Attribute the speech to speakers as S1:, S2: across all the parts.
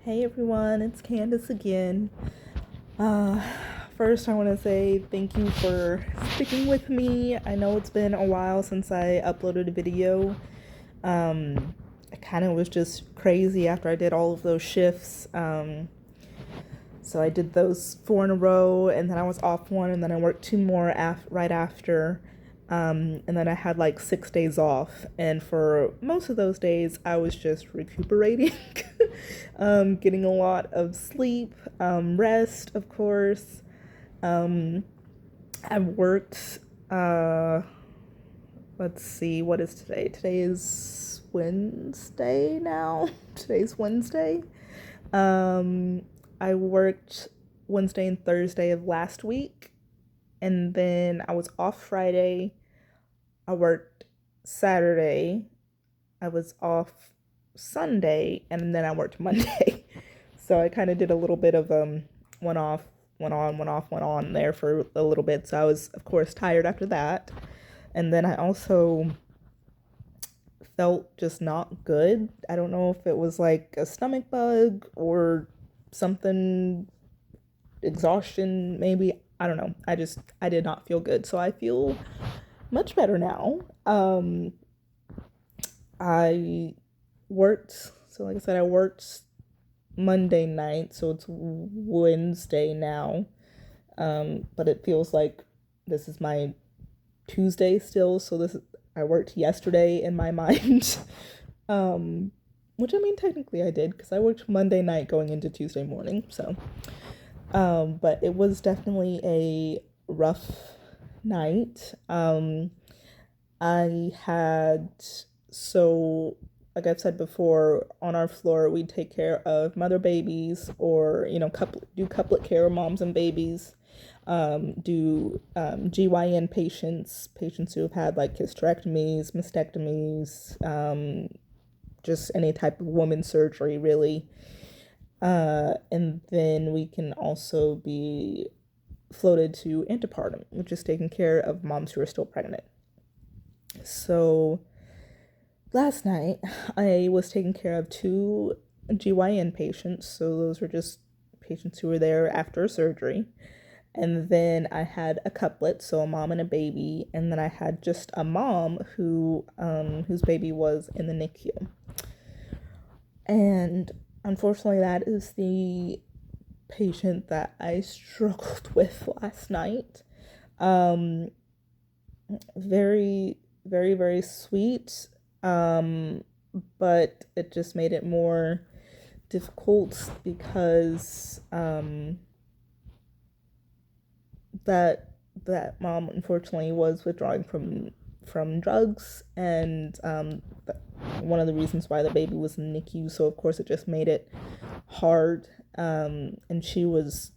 S1: Hey everyone, it's Candace again. Uh, First, I want to say thank you for sticking with me. I know it's been a while since I uploaded a video. I kind of was just crazy after I did all of those shifts. So I did those four in a row, and then I was off one, and then I worked two more right after. And then I had like 6 days off, and for most of those days, I was just recuperating, getting a lot of sleep, rest, of course. Um, I worked, uh, let's see, what is today? Today is Wednesday now. Today's Wednesday. Um, I worked Wednesday and Thursday of last week, and then I was off Friday. I worked Saturday. I was off Sunday, and then I worked Monday. So I kind of did a little bit of one off, one on, one off, one on there for a little bit. So I was, of course, tired after that. And then I also felt just not good. I don't know if it was like a stomach bug or something, exhaustion, maybe. I don't know. I did not feel good. So I feel much better now. I worked, so like I said, I worked Monday night, so it's Wednesday now. But it feels like this is my Tuesday still, so I worked yesterday in my mind. um, which I mean technically I did because I worked Monday night going into Tuesday morning. So, but it was definitely a rough night. I had so like I've said before, on our floor we take care of mother babies or do couplet care, moms and babies. Do GYN patients who have had like hysterectomies, mastectomies, just any type of woman surgery really. And then we can also be floated to antepartum, which is taking care of moms who are still pregnant. So last night I was taking care of two GYN patients. So those were just patients who were there after surgery. And then I had a couplet, so a mom and a baby, and then I had just a mom whose baby was in the NICU. And unfortunately, that is the patient that I struggled with last night. Um, Very, very, very sweet, but it just made it more difficult because that mom unfortunately was withdrawing from drugs, and one of the reasons why the baby was in NICU. So of course it just made it hard. And she was,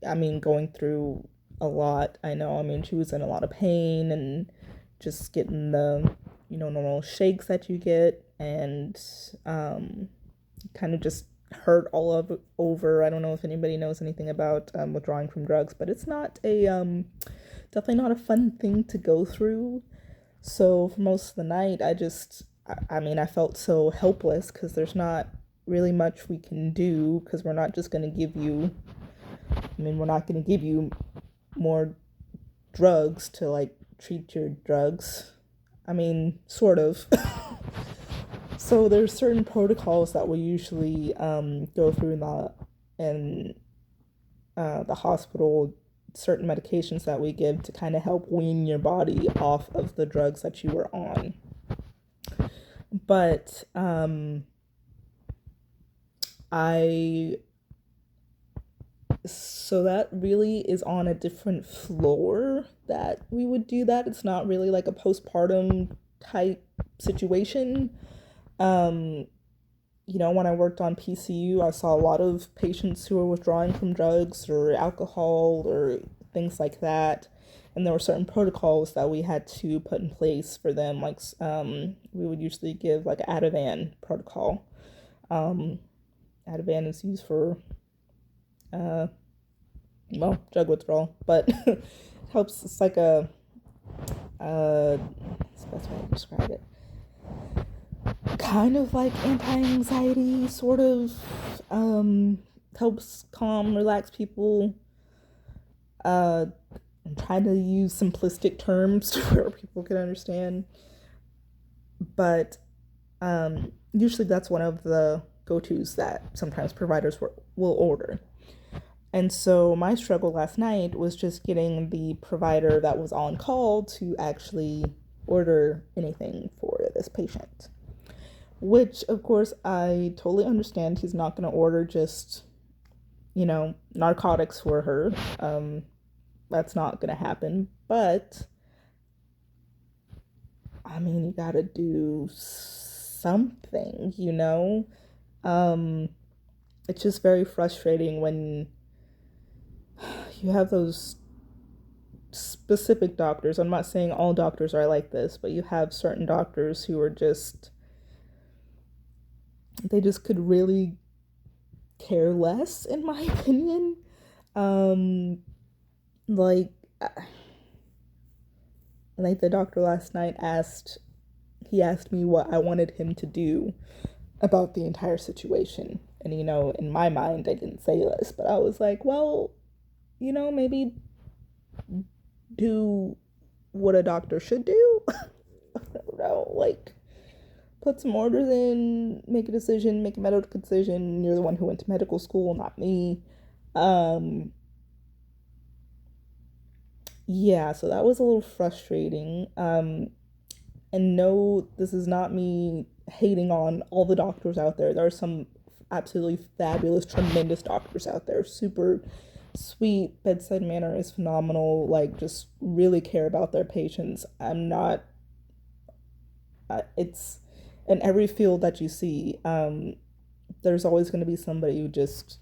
S1: I mean, going through a lot. I know. I mean, she was in a lot of pain and just getting the normal shakes that you get, and kind of just hurt all of over. I don't know if anybody knows anything about withdrawing from drugs, but it's not a definitely not a fun thing to go through. So for most of the night, I mean, I felt so helpless because there's not really much we can do because we're not just going to give you, I mean, we're not going to give you more drugs to like treat your drugs. I mean, sort of. So there's certain protocols that we usually go through in the hospital, certain medications that we give to kind of help wean your body off of the drugs that you were on. But I so that really is on a different floor that we would do that. It's not really like a postpartum type situation. Um, when I worked on PCU, I saw a lot of patients who were withdrawing from drugs or alcohol or things like that. And there were certain protocols that we had to put in place for them. Like, we would usually give like Ativan protocol. Um, Ativan is used for, uh, drug withdrawal, but helps. It's like what's the best way to describe it? kind of like anti-anxiety, sort of. Helps calm, relax people. I'm trying to use simplistic terms to where people can understand. But usually that's one of the go-tos that sometimes providers will order. And so my struggle last night was just getting the provider that was on call to actually order anything for this patient. Which, of course, I totally understand. He's not going to order just, narcotics for her. That's not going to happen. But, I mean, you got to do something, It's just very frustrating when you have those specific doctors. I'm not saying all doctors are like this, but you have certain doctors who are they just could really care less, in my opinion. Like the doctor last night asked me what I wanted him to do about the entire situation. And, in my mind, I didn't say this, but I was like, well, maybe do what a doctor should do. I don't know, like, put some orders in, make a decision, make a medical decision. You're the one who went to medical school, not me. Yeah, so that was a little frustrating. And no, this is not me hating on all the doctors out there. There are some absolutely fabulous, tremendous doctors out there. Super sweet, bedside manner is phenomenal. Like, just really care about their patients. I'm not. It's in every field that you see. There's always going to be somebody who just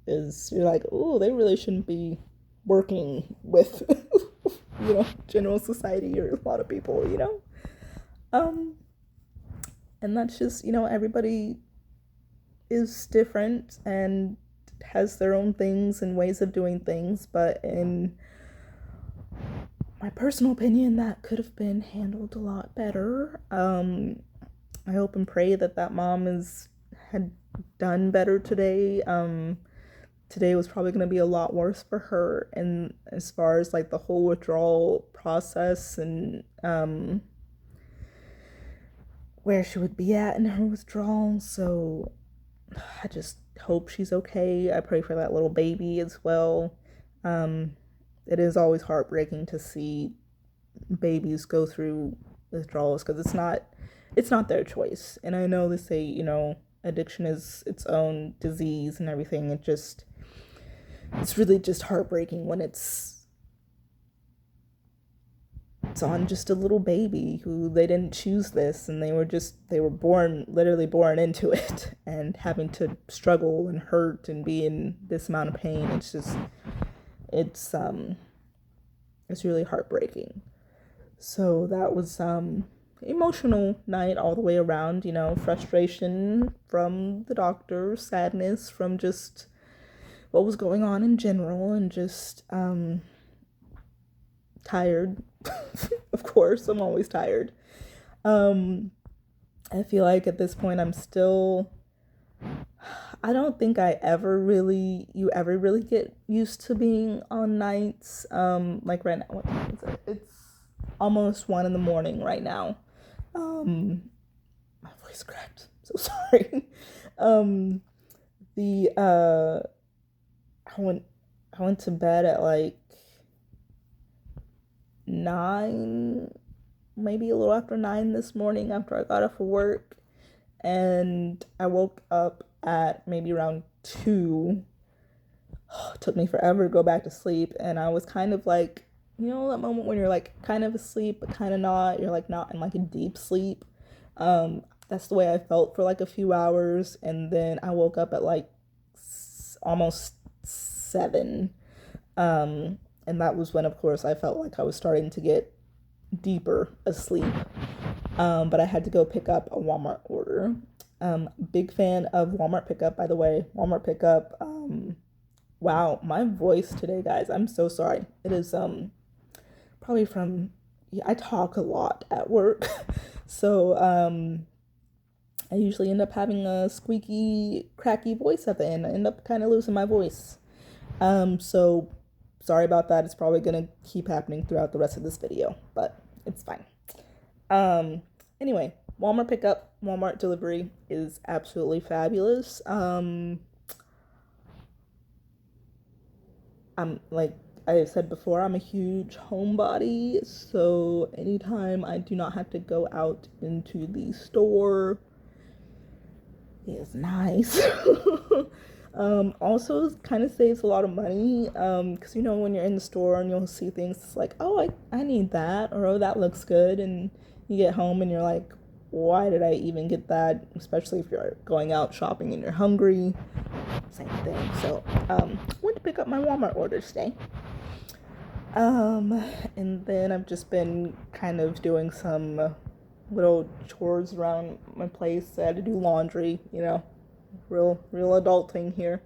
S1: is. You're like, oh, they really shouldn't be working with, general society or a lot of people. And that's just, everybody is different and has their own things and ways of doing things, but in my personal opinion, that could have been handled a lot better. I hope and pray that mom had done better today. Today was probably going to be a lot worse for her, and as far as like the whole withdrawal process and where she would be at in her withdrawal. So I just hope she's okay. I pray for that little baby as well. It is always heartbreaking to see babies go through withdrawals because it's not their choice. And I know they say, addiction is its own disease and everything. It's really just heartbreaking when it's on just a little baby who they didn't choose this, and they were literally born into it, and having to struggle and hurt and be in this amount of pain. It's really heartbreaking. So that was emotional night all the way around, frustration from the doctor, sadness from just what was going on in general, and just tired. Of course, I'm always tired. I feel like at this point I don't think you ever really get used to being on nights. Like right now, what time is it? It's almost 1 a.m. right now. My voice cracked. So sorry. I went to bed at like 9, maybe a little after 9 this morning after I got off of work, and I woke up at maybe around 2. It took me forever to go back to sleep, and I was kind of like, that moment when you're like kind of asleep but kind of not. You're like not in like a deep sleep. That's the way I felt for like a few hours, and then I woke up at like almost 7. And that was when, of course, I felt like I was starting to get deeper asleep. But I had to go pick up a Walmart order. Big fan of Walmart pickup, by the way. Walmart pickup. Wow, my voice today, guys. I'm so sorry. It is probably from, I talk a lot at work. So I usually end up having a squeaky, cracky voice at the end. I end up kind of losing my voice. So sorry about that. It's probably gonna keep happening throughout the rest of this video, but it's fine. Um, anyway, Walmart pickup, Walmart delivery is absolutely fabulous. I'm like I said before, I'm a huge homebody, so anytime I do not have to go out into the store is nice. Also kind of saves a lot of money, because you know when you're in the store and you'll see things like, oh, I need that, or oh, that looks good, and you get home and you're like, why did I even get that? Especially if you're going out shopping and you're hungry. Same thing. So went to pick up my Walmart order today. And then I've just been kind of doing some little chores around my place. I had to do laundry, you know, real adulting here.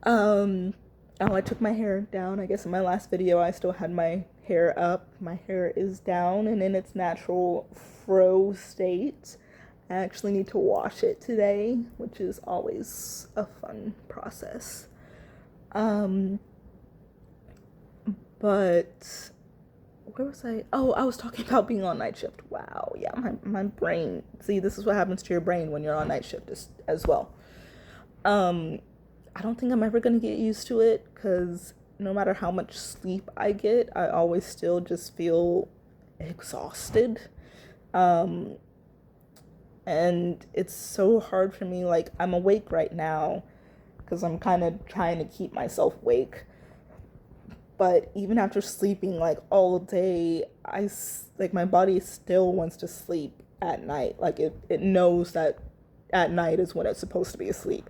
S1: Oh, I took my hair down. I guess in my last video I still had my hair up. My hair is down and in its natural fro state. I actually need to wash it today, which is always a fun process. But where was I? Oh, I was talking about being on night shift. Wow, yeah, my brain. See, this is what happens to your brain when you're on night shift as well. I don't think I'm ever gonna get used to it, because no matter how much sleep I get, I always still just feel exhausted. And it's so hard for me. Like, I'm awake right now because I'm kind of trying to keep myself awake. But even after sleeping like all day, like my body still wants to sleep at night. Like it knows that at night is when it's supposed to be asleep.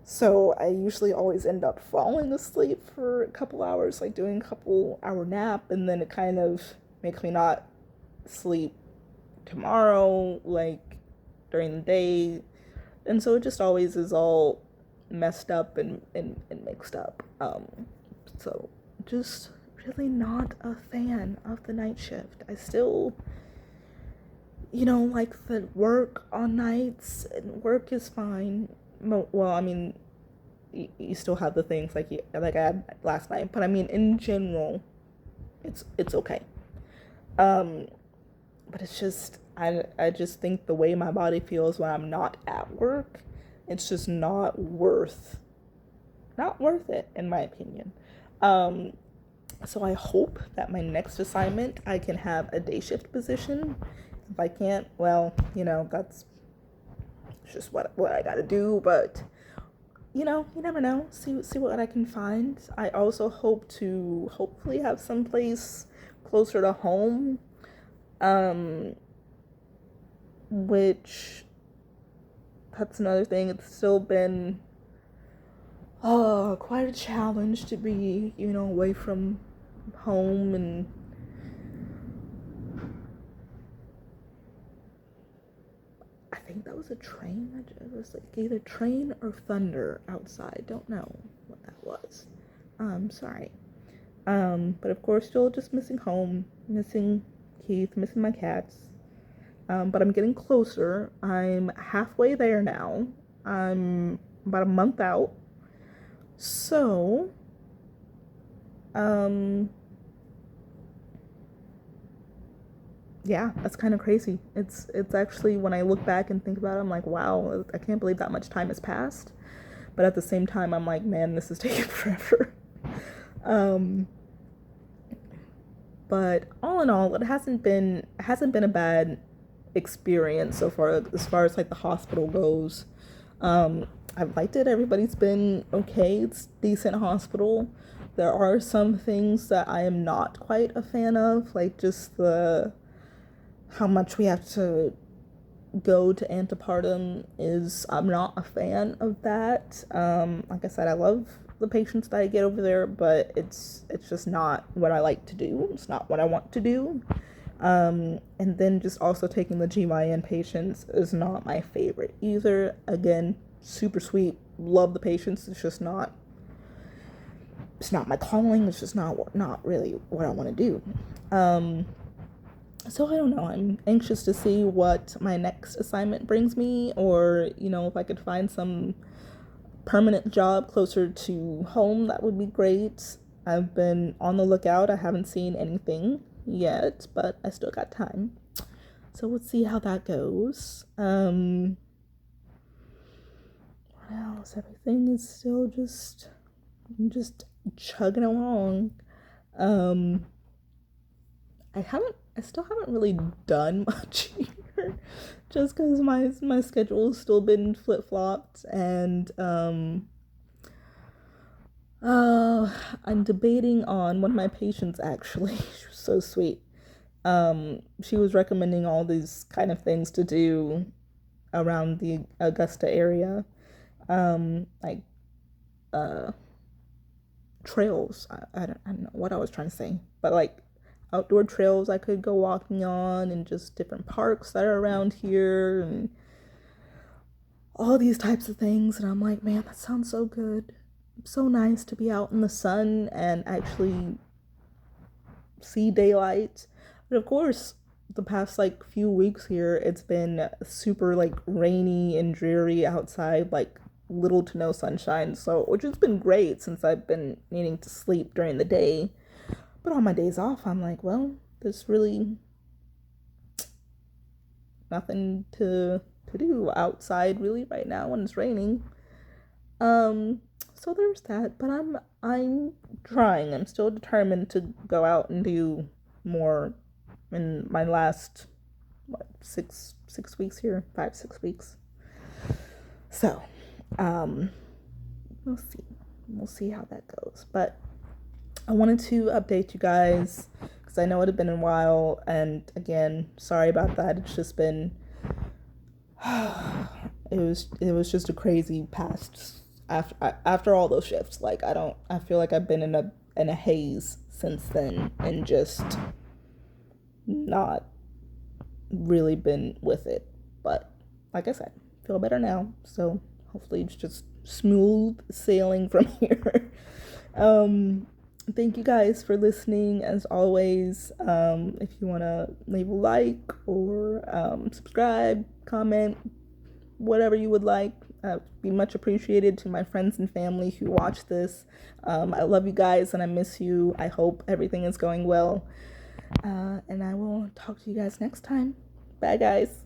S1: So I usually always end up falling asleep for a couple hours, like doing a couple hour nap, and then it kind of makes me not sleep tomorrow, like during the day. And so it just always is all messed up and mixed up. So just really not a fan of the night shift. I still, like the work on nights, and work is fine. Well, I mean, you still have the things like I had last night, but I mean, in general, it's okay. But it's just I just think the way my body feels when I'm not at work, it's just not worth it, in my opinion. So I hope that my next assignment I can have a day shift position. If I can't, well, that's just what I gotta do. But you never know. See what I can find. I also hope to hopefully have some place closer to home, which that's another thing. It's still been quite a challenge to be, away from home. And I think that was a train. It was like either train or thunder outside. Don't know what that was. Sorry. But of course, still just missing home, missing Keith, missing my cats. But I'm getting closer. I'm halfway there now. I'm about a month out. So, yeah, that's kind of crazy. It's actually, when I look back and think about it, I'm like, wow, I can't believe that much time has passed. But at the same time, I'm like, man, this is taking forever. But all in all, it hasn't been a bad experience so far, as far as like the hospital goes. I've liked it. Everybody's been okay. It's decent hospital. There are some things that I am not quite a fan of, like just how much we have to go to antepartum I'm not a fan of that. Like I said, I love the patients that I get over there, but it's just not what I like to do. It's not what I want to do. And then just also taking the GYN patients is not my favorite either. Again, super sweet, love the patients. It's not my calling. It's just not really what I want to do. So I don't know. I'm anxious to see what my next assignment brings me, or, if I could find some permanent job closer to home, that would be great. I've been on the lookout. I haven't seen anything yet, but I still got time. So let's see how that goes. What else? Everything is still just chugging along. Um, I still haven't really done much here, just because my schedule's still been flip flopped, and I'm debating on one of my patients actually. She was so sweet. She was recommending all these kind of things to do around the Augusta area, like uh trails. I don't know what I was trying to say, but like outdoor trails I could go walking on, and just different parks that are around here, and all these types of things. And I'm like, man, that sounds so good. So nice to be out in the sun and actually see daylight. But of course, the past like few weeks here, it's been super like rainy and dreary outside, like little to no sunshine. So, which has been great since I've been needing to sleep during the day. But on my days off, I'm like, well, there's really nothing to do outside really right now when it's raining. Um, so there's that, but I'm trying. I'm still determined to go out and do more in my last what, six weeks here, 5 6 weeks. So, um, we'll see. We'll see how that goes. But I wanted to update you guys because I know it had been a while, and again, sorry about that. It's just been it was just a crazy past after all those shifts. Like I feel like I've been in a haze since then, and just not really been with it. But like I said, feel better now. So hopefully it's just smooth sailing from here. um Thank you guys for listening as always. If you want to leave a like or subscribe, comment, whatever you would like, be much appreciated. To my friends and family who watch this, I love you guys and I miss you. I hope everything is going well, and I will talk to you guys next time. Bye guys.